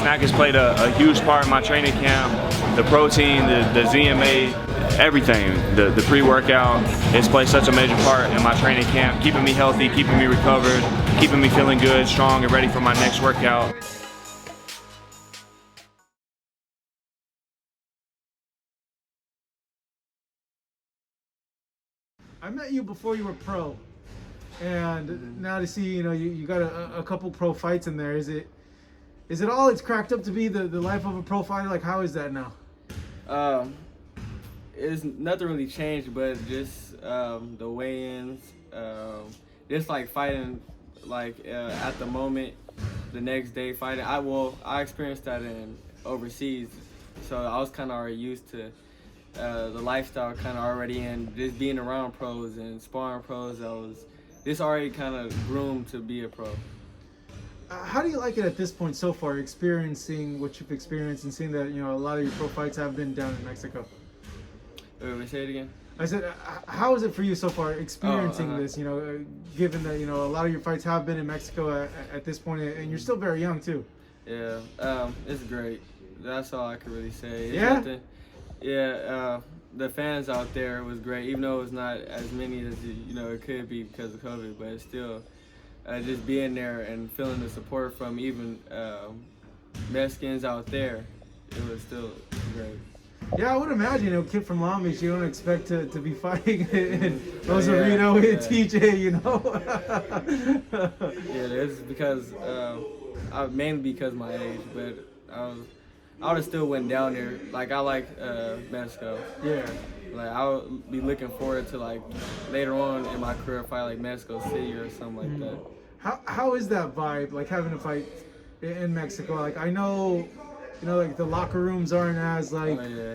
snack has played a huge part in my training camp. The protein, the ZMA, everything, the pre-workout, it's played such a major part in my training camp, keeping me healthy, keeping me recovered, keeping me feeling good, strong, and ready for my next workout. I met you before you were pro, and now to see, you got a couple pro fights in there. Is it all it's cracked up to be, the life of a pro fighter? Like, how is that now? It's nothing really changed, but just the weigh-ins, just like fighting, like at the moment, the next day fighting. I experienced that in overseas, so I was kind of already used to the lifestyle, kind of already, and just being around pros and sparring pros. I was just already kind of groomed to be a pro. How do you like it at this point so far, experiencing what you've experienced and seeing that a lot of your pro fights have been down in Mexico? Wait, say it again. I said, how is it for you so far experiencing this? Given that a lot of your fights have been in Mexico at this point, and you're still very young too. Yeah, it's great. That's all I could really say. The fans out there was great, even though it's not as many as it could be because of COVID, but it's still just being there and feeling the support from even Mexicans out there, it was still great. Yeah, I would imagine, a kid from Long Beach, you don't expect to be fighting in Rosarito with TJ, Yeah, it's because, mainly because of my age, but I would have still went down there. Like, I like Mexico. Yeah. Like, I would be looking forward to, like, later on in my career, fight like Mexico City or something like that. How is that vibe, like having a fight in Mexico? Like, I know, like the locker rooms aren't as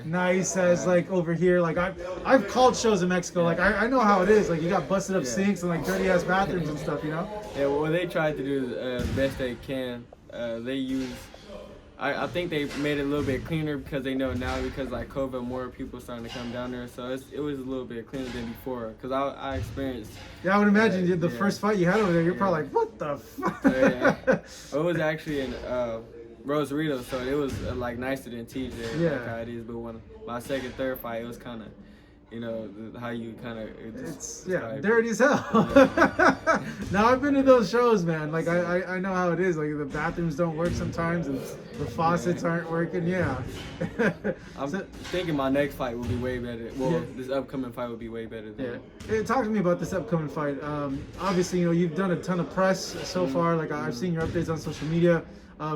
nice as like over here. Like I've called shows in Mexico. Like I know how it is. Like you got busted up sinks and like dirty ass bathrooms and stuff. Yeah, well, they tried to do the best they can. They use. I think they made it a little bit cleaner because they know now, because like COVID, more people starting to come down there, so it was a little bit cleaner than before. Because I experienced. Yeah, I would imagine the first fight you had over there, you're probably like, what the fuck? It was actually in Rosarito, so it was like nicer than TJ. Like how it is. But when my second, third fight, it was kind of. How you kind of it's dirty as hell. Now I've been to those shows, man. Like I know how it is. Like the bathrooms don't work sometimes and the faucets aren't working. I'm thinking my next fight will be way better. Well, this upcoming fight will be way better than Talk to me about this upcoming fight. Obviously, you've done a ton of press so far. Like I've seen your updates on social media.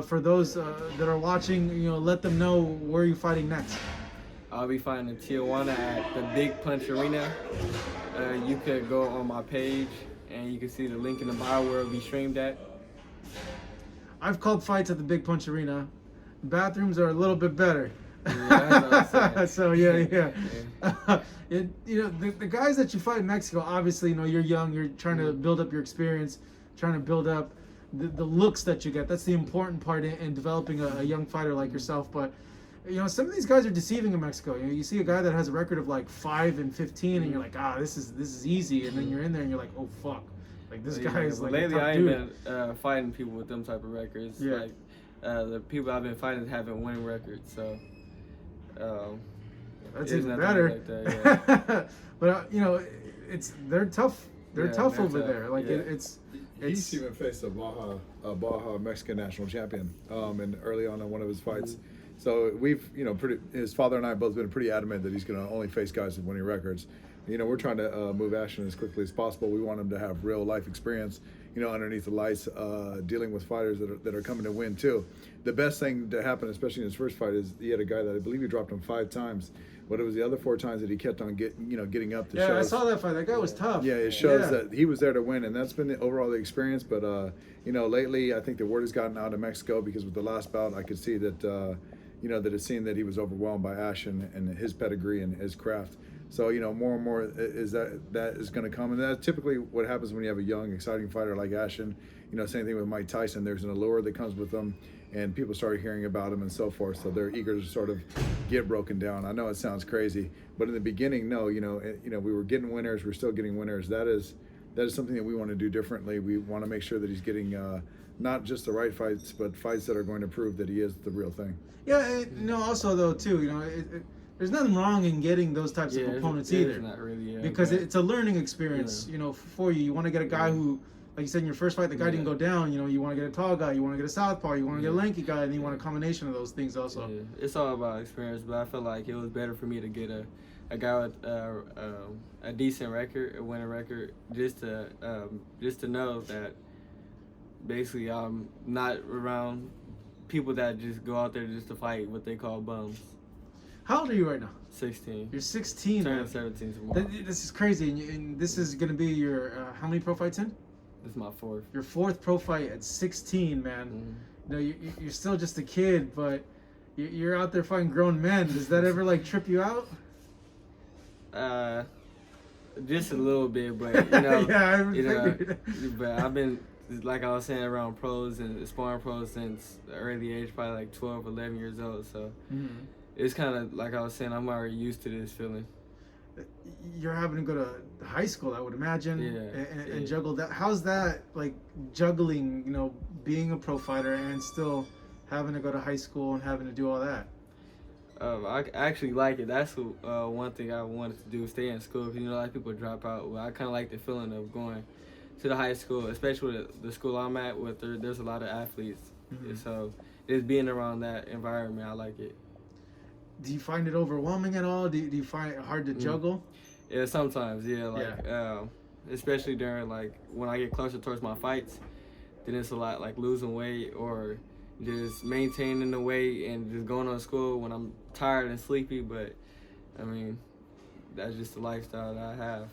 For those that are watching, let them know where you're fighting next. I'll be fighting in Tijuana at the Big Punch Arena. You could go on my page and you can see the link in the bio where it'll be streamed at. I've called fights at the Big Punch Arena. The bathrooms are a little bit better. So the guys that you fight in Mexico, obviously, you're young, you're trying to build up your experience, trying to build up the looks that you get. That's the important part in developing a young fighter like yourself. But some of these guys are deceiving in Mexico. You see a guy that has a record of like 5-15, and you're like, this is easy, and then you're in there and you're like, oh fuck, like this guy is like. Lately, a tough I dude. ain't been fighting people with them type of records. Yeah. Like the people I've been fighting haven't won records, so. That's even better. Like that, But they're tough. They're tough over there. Like it's. He's even faced a Baja Mexican national champion, and early on in one of his fights. So we've, his father and I have both been pretty adamant that he's going to only face guys with winning records. We're trying to move Ashton as quickly as possible. We want him to have real life experience, underneath the lights, dealing with fighters that are coming to win too. The best thing to happen, especially in his first fight, is he had a guy that I believe he dropped him 5 times. But it was the other 4 times that he kept on getting up to shows. Yeah, I saw that fight. That guy was tough. Yeah, it shows that he was there to win, and that's been the experience. But lately, I think the word has gotten out of Mexico, because with the last bout, I could see that that it seemed that he was overwhelmed by Ashton and his pedigree and his craft. So more and more is that is going to come, and that's typically what happens when you have a young, exciting fighter like Ashton. Same thing with Mike Tyson. There's an allure that comes with them, and people started hearing about him and so forth. So they're eager to sort of get broken down. I know it sounds crazy, but in the beginning, no, we were getting winners. We're still getting winners. That is something that we want to do differently. We want to make sure that he's getting not just the right fights, but fights that are going to prove that he is the real thing. Yeah, also though too, there's nothing wrong in getting those types of opponents either, not really, because it's a learning experience, for you. You want to get a guy who, like you said in your first fight, the guy didn't go down. You want to get a tall guy, you want to get a southpaw, you want to get a lanky guy, and you want a combination of those things also. Yeah. It's all about experience, but I feel like it was better for me to get a guy with a decent record, a winning record, just to know that basically I'm not around people that just go out there just to fight what they call bums. How old are you right now? 16. You're 16. Turning Man. 17 tomorrow. This is crazy, and this is gonna be your how many pro fights in? This is my 4th. Your 4th pro fight at 16, man. You're still just a kid, but you're out there fighting grown men. Does that ever like trip you out? Just a little bit, but but I've been, like I was saying, around pros and sparring pros since the early age, probably like 12, 11 years old. So it's kind of like I was saying, I'm already used to this feeling. You're having to go to high school, I would imagine, and juggle that. How's that like juggling? Being a pro fighter and still having to go to high school and having to do all that. I actually like it. That's one thing I wanted to do, stay in school. Because, a lot of people drop out. Well, I kind of like the feeling of going to the high school, especially with the school I'm at. There's a lot of athletes. So just being around that environment, I like it. Do you find it overwhelming at all? Do you find it hard to juggle? Yeah, sometimes, especially during, like, when I get closer towards my fights, then it's a lot, like, losing weight or just maintaining the weight and just going to school when I'm tired and sleepy. But, I mean, that's just the lifestyle that I have.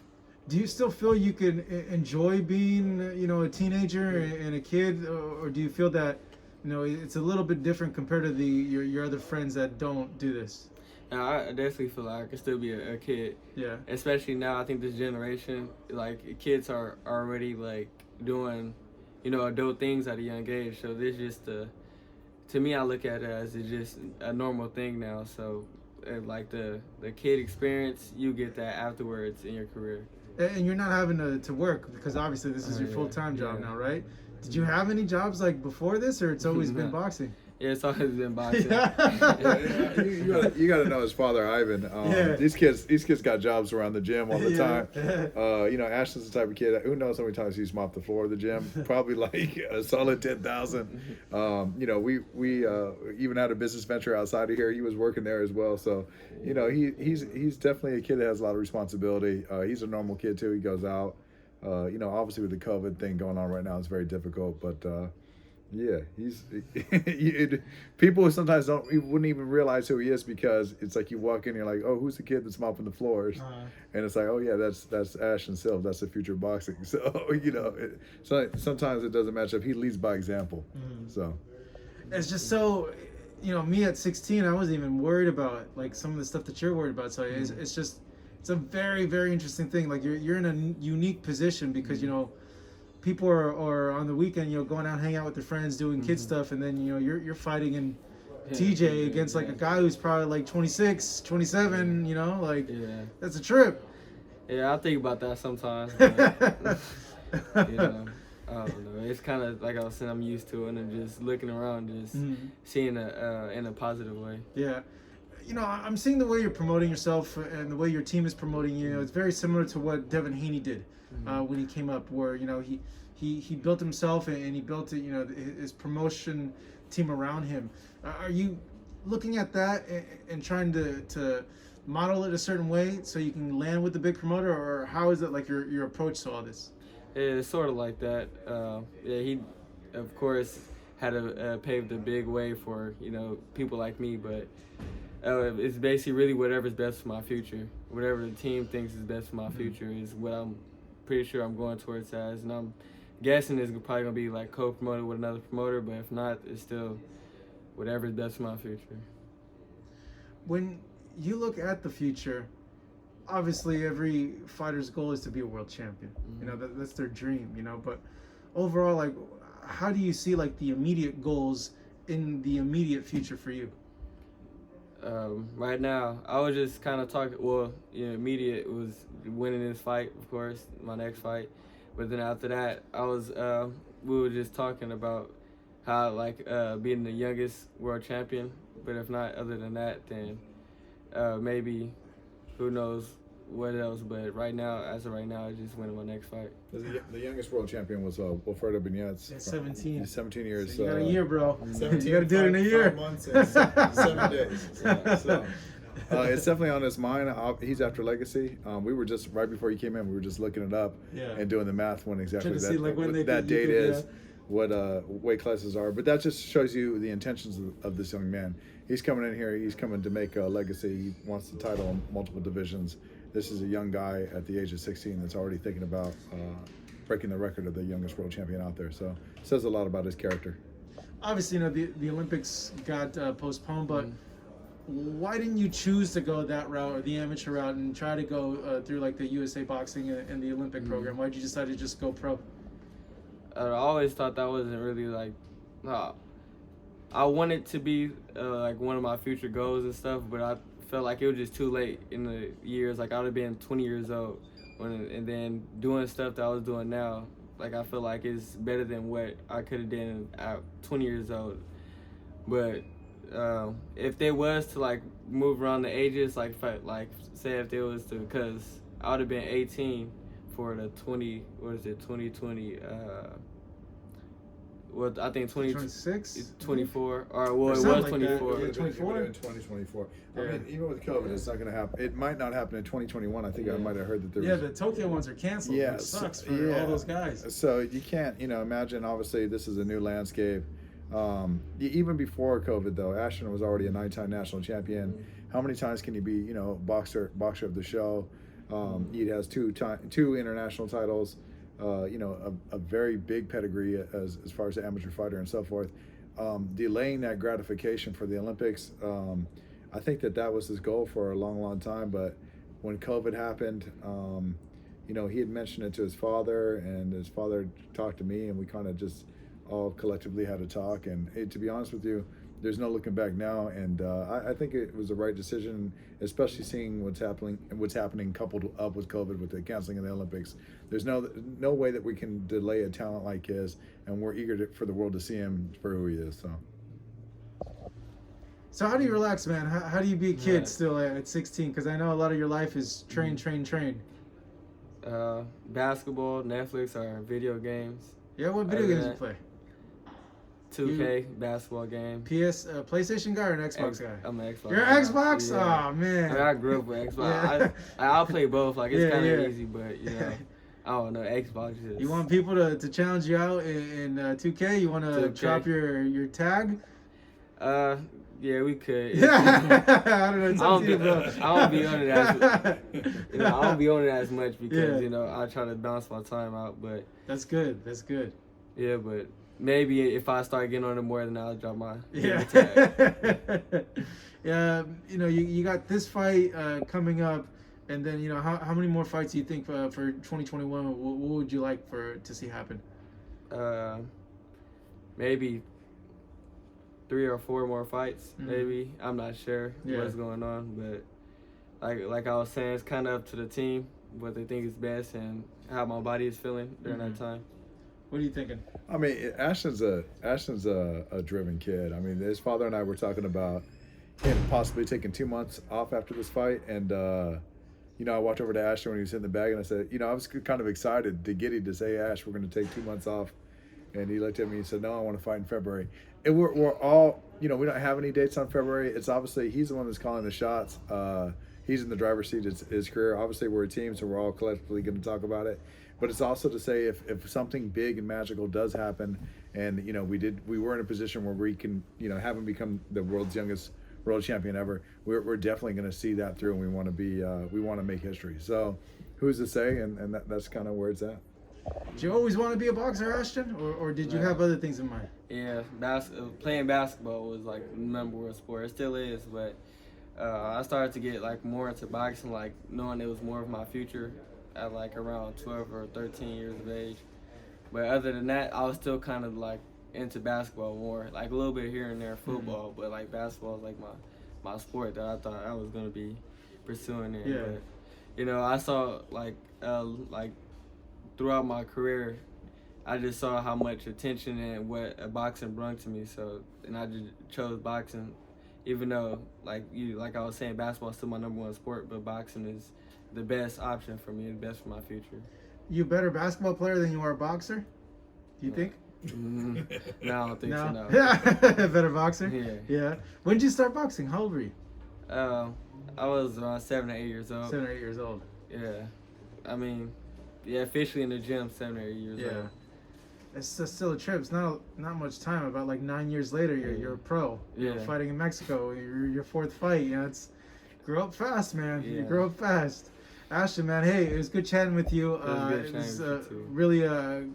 Do you still feel you can enjoy being, a teenager and a kid, or do you feel that, it's a little bit different compared to your other friends that don't do this? I definitely feel like I can still be a kid. Yeah. Especially now, I think this generation, like, kids are already, like, doing, adult things at a young age. So this just to me, I look at it as it's just a normal thing now. So, like, the kid experience, you get that afterwards in your career. And you're not having to work, because obviously this is your full-time job now, right? Did you have any jobs like before this, or it's always been boxing? Yeah, it's always been boxing. You got to know his father, Ivan. These kids got jobs around the gym all the time. Ashton's the type of kid. Who knows how many times he's mopped the floor of the gym? Probably like a solid 10,000. We even had a business venture outside of here. He was working there as well. So, he's definitely a kid that has a lot of responsibility. He's a normal kid too. He goes out. Obviously with the COVID thing going on right now, it's very difficult, but he's people sometimes wouldn't even realize who he is, because it's like you walk in and you're like, oh, who's the kid that's mopping the floors? And it's like, oh yeah, that's Ashton Sylve, that's the future of boxing. So sometimes it doesn't match up. He leads by example. So it's just so, me at 16, I wasn't even worried about like some of the stuff that you're worried about. So it's a very, very interesting thing. Like you're in a unique position, because people are on the weekend, going out, hanging out with their friends, doing kid stuff, and then you're fighting in TJ against like a guy who's probably like 26, 27. That's a trip. Yeah, I think about that sometimes. But, I don't know. It's kind of like I was saying, I'm used to it, and just looking around, just seeing it in a positive way. Yeah. I'm seeing the way you're promoting yourself and the way your team is promoting you. It's very similar to what Devin Haney did when he came up, where he built himself and he built his promotion team around him. Are you looking at that and trying to model it a certain way so you can land with the big promoter, or how is it like your approach to all this? It's sort of like that. He of course had paved a big way for people like me, but. It's basically really whatever's best for my future. Whatever the team thinks is best for my future is what I'm pretty sure I'm going towards as. And I'm guessing it's probably going to be like co-promoted with another promoter, but if not, it's still whatever's best for my future. When you look at the future, obviously every fighter's goal is to be a world champion. That's their dream, but overall, like, how do you see like the immediate goals in the immediate future for you? Right now, I was just kind of talking. Well, immediate was winning this fight, of course, my next fight. But then after that, I was we were just talking about how like being the youngest world champion, but if not other than that, then maybe who knows what else. But right now, as of right now, I just winning my next fight. The youngest world champion was Wilfredo Benitez. Yeah, 17. He's 17 years. So you got a year, bro. 17, You got to do it in a year. 5 months and 7 days. So, it's definitely on his mind. He's after Legacy. We were just right before he came in. We were just looking it up and doing the math when exactly Trying to see, like, when they that could- date you could, is, what weight classes are. But that just shows you the intentions of this young man. He's coming in here. He's coming to make a legacy. He wants the title in multiple divisions. This is a young guy at the age of 16 that's already thinking about breaking the record of the youngest world champion out there. So it says a lot about his character. Obviously, the Olympics got postponed, but why didn't you choose to go that route, or the amateur route, and try to go through like the USA Boxing and the Olympic program? Why'd you decide to just go pro? I always thought that wasn't really like, I wanted to be like one of my future goals and stuff, but I felt like it was just too late in the years. Like I would have been 20 years old, and then doing stuff that I was doing now. Like I feel like it's better than what I could have done at 20 years old. But if they was to like move around the ages, like say if they was to, because I would have been 18 for the 2020. Well, I think 26, 24, or well, it something was like 24. that. It would 24? have been 2024. I Yeah. mean, even with COVID, it's not going to happen. It might not happen in 2021. I think I might have heard that there Yeah, was. the Tokyo ones are canceled. Yeah, Which sucks for yeah. all those guys. So you can't, imagine. Obviously, this is a new landscape. Even before COVID, though, Ashton was already a 9-time national champion. How many times can you be, boxer of the show? He has two international titles. A very big pedigree as far as the amateur fighter and so forth. Delaying that gratification for the Olympics, I think that was his goal for a long, long time. But when COVID happened, he had mentioned it to his father, and his father talked to me, and we kind of just all collectively had a talk. And to be honest with you, there's no looking back now, and I think it was the right decision, especially seeing what's happening coupled up with COVID, with the canceling of the Olympics. There's no way that we can delay a talent like his, and we're eager for the world to see him for who he is. So how do you relax, man? How do you be a kid Yeah. still at 16? Because I know a lot of your life is train. Basketball, Netflix, or video games. Yeah, what video Other games you than play? 2K, basketball game. PlayStation guy or an Xbox guy? I'm an Xbox. You're guy. an Xbox? Yeah. Oh man. I grew up with Xbox. Yeah. I'll play both. Like it's Yeah, kind of yeah. easy, but I don't know. Xbox is. You want people to challenge you out in 2K? You want to 2K. drop your tag? Yeah, we could. Yeah. I don't know. It's up to you, bro. I don't be on it as. I don't be on it as much because Yeah. I try to balance my time out. But That's good. That's good. yeah, but maybe if I start getting on it more, then I'll drop my Yeah. tag. Yeah. You got this fight coming up, and then how many more fights do you think for 2021? What would you like to see happen? Maybe 3 or 4 more fights. Mhm. Maybe I'm not sure Yeah. what's going on, but like I was saying, it's kind of up to the team what they think is best and how my body is feeling during that time. What are you thinking? I mean, Ashton's a driven kid. I mean, his father and I were talking about him possibly taking 2 months off after this fight, and I walked over to Ashton when he was hitting the bag, and I said, I was kind of excited to get him to say, Ash, we're going to take 2 months off, and he looked at me and said, no, I want to fight in February. And we're all, we don't have any dates on February. It's obviously he's the one that's calling the shots. He's in the driver's seat of his career. Obviously, we're a team, so we're all collectively going to talk about it. But it's also to say if something big and magical does happen, and we were in a position where we can have him become the world's youngest world champion ever, we're definitely going to see that through, and we want to make history. So who's to say? And that's kind of where it's at. Did you always want to be a boxer, Ashton, or did you have other things in mind? Yeah, playing basketball was like the number one sport. It still is, but I started to get like more into boxing, like knowing it was more of my future at like around 12 or 13 years of age. But other than that, I was still kind of like into basketball more, like a little bit here and there, football, but like basketball is like my sport that I thought I was gonna be pursuing it. Yeah. But I saw like throughout my career, I just saw how much attention and what boxing brought to me. So, and I just chose boxing, even though like I was saying, basketball is still my number one sport, but boxing is the best option for me, the best for my future. You a better basketball player than you are a boxer? Do you think? No, I don't think so. No. Better boxer? Yeah. Yeah. When did you start boxing? How old were you? I was around 7 or 8 years old. 7 or 8 years old. Yeah. I mean, yeah, officially in the gym, 7 or 8 years Yeah. old. It's still a trip. It's not much time. About like 9 years later, you're a pro. You're Yeah. fighting in Mexico. Your fourth fight. You know, it's grow up fast, man. You Yeah. grow up fast. Ashton, man, hey, it was good chatting with you. It was good It was chatting with you too. really a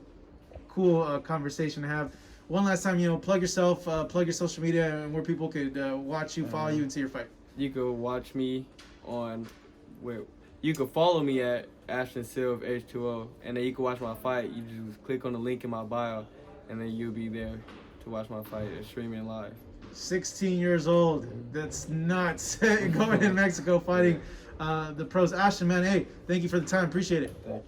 cool conversation to have. One last time, plug yourself, plug your social media, and where people could watch you, follow you, and see your fight. You can watch me on, you can follow me at Ashton Sylve H2O, and then you can watch my fight. You just click on the link in my bio, and then you'll be there to watch my fight. It's streaming live. 16 years old. That's nuts. Going in Mexico fighting the pros. Ashton, man, hey, thank you for the time. Appreciate it. Thank you.